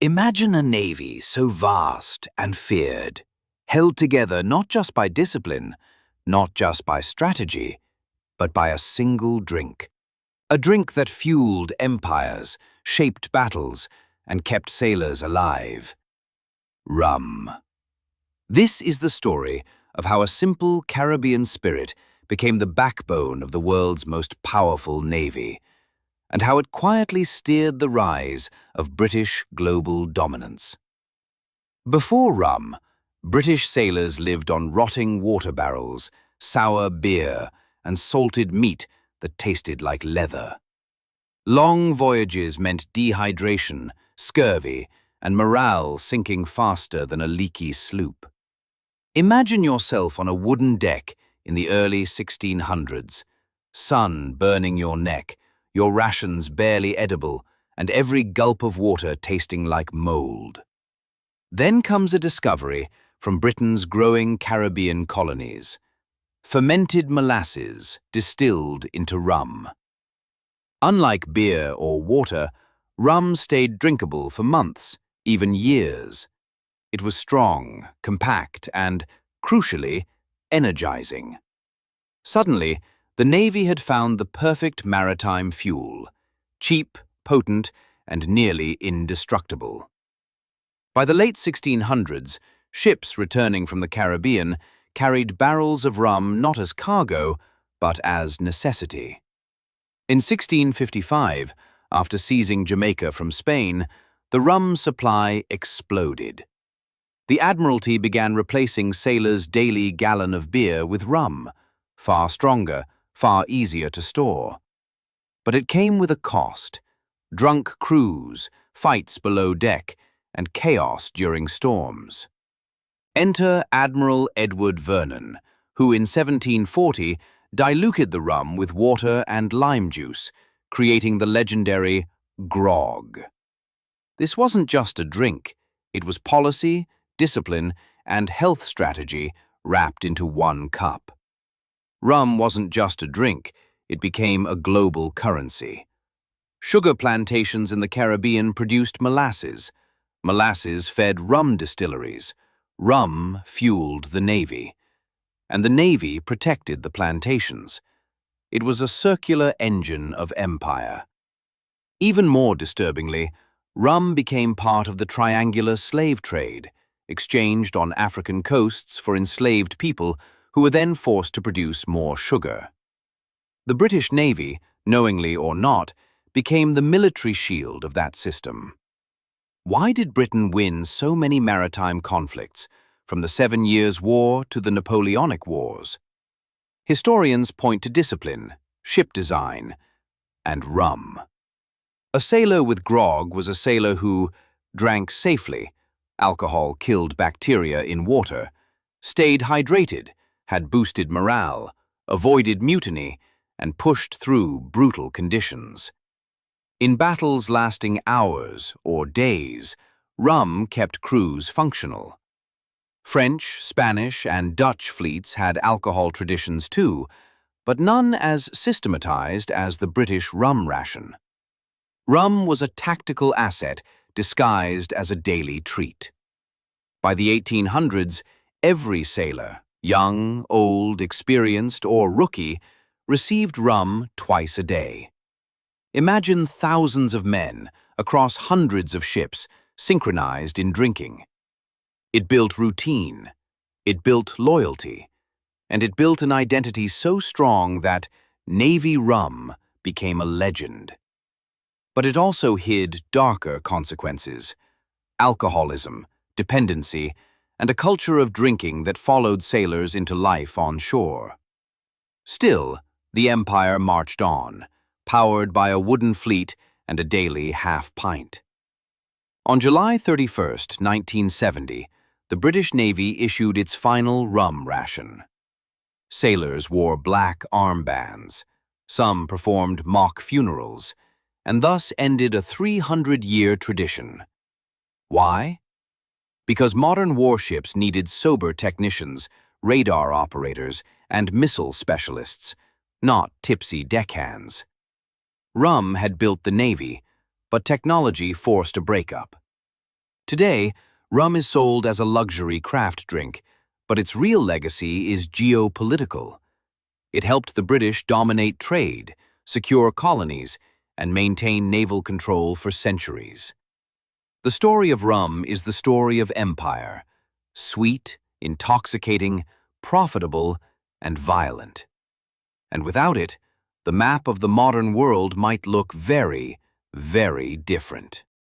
Imagine a navy so vast and feared, held together not just by discipline, not just by strategy, but by a single drink. A drink that fueled empires, shaped battles, and kept sailors alive. Rum. This is the story of how a simple Caribbean spirit became the backbone of the world's most powerful navy, and how it quietly steered the rise of British global dominance. Before rum, British sailors lived on rotting water barrels, sour beer, and salted meat that tasted like leather. Long voyages meant dehydration, scurvy, and morale sinking faster than a leaky sloop. Imagine yourself on a wooden deck in the early 1600s, sun burning your neck, your rations barely edible, and every gulp of water tasting like mold. Then comes a discovery from Britain's growing Caribbean colonies: fermented molasses distilled into rum. Unlike beer or water, rum stayed drinkable for months, even years. It was strong, compact, and, crucially, energizing. Suddenly, the Navy had found the perfect maritime fuel: cheap, potent, and nearly indestructible. By the late 1600s, ships returning from the Caribbean carried barrels of rum not as cargo, but as necessity. In 1655, after seizing Jamaica from Spain, the rum supply exploded. The Admiralty began replacing sailors' daily gallon of beer with rum, far stronger, far easier to store. But it came with a cost: drunk crews, fights below deck, and chaos during storms. Enter Admiral Edward Vernon, who in 1740 diluted the rum with water and lime juice, creating the legendary grog. This wasn't just a drink, it was policy, discipline, and health strategy wrapped into one cup. Rum wasn't just a drink, it became a global currency. Sugar plantations in the Caribbean produced molasses. Molasses fed rum distilleries. Rum fueled the Navy. And the Navy protected the plantations. It was a circular engine of empire. Even more disturbingly, rum became part of the triangular slave trade, exchanged on African coasts for enslaved people who were then forced to produce more sugar. The British Navy, knowingly or not, became the military shield of that system. Why did Britain win so many maritime conflicts, from the 7 Years' War to the Napoleonic Wars? Historians point to discipline, ship design, and rum. A sailor with grog was a sailor who drank safely. Alcohol killed bacteria in water, stayed hydrated, had boosted morale, avoided mutiny, and pushed through brutal conditions. In battles lasting hours or days, rum kept crews functional. French, Spanish, and Dutch fleets had alcohol traditions too, but none as systematized as the British rum ration. Rum was a tactical asset disguised as a daily treat. By the 1800s, every sailor, young, old, experienced, or rookie, received rum twice a day. Imagine thousands of men across hundreds of ships synchronized in drinking. It built routine, it built loyalty, and it built an identity so strong that Navy rum became a legend. But it also hid darker consequences: alcoholism, dependency, and a culture of drinking that followed sailors into life on shore. Still, the empire marched on, powered by a wooden fleet and a daily half-pint. On July 31, 1970, the British Navy issued its final rum ration. Sailors wore black armbands. Some performed mock funerals, and thus ended a 300-year tradition. Why? Because modern warships needed sober technicians, radar operators, and missile specialists, not tipsy deckhands. Rum had built the Navy, but technology forced a breakup. Today, rum is sold as a luxury craft drink, but its real legacy is geopolitical. It helped the British dominate trade, secure colonies, and maintain naval control for centuries. The story of rum is the story of empire: sweet, intoxicating, profitable, and violent. And without it, the map of the modern world might look very, very different.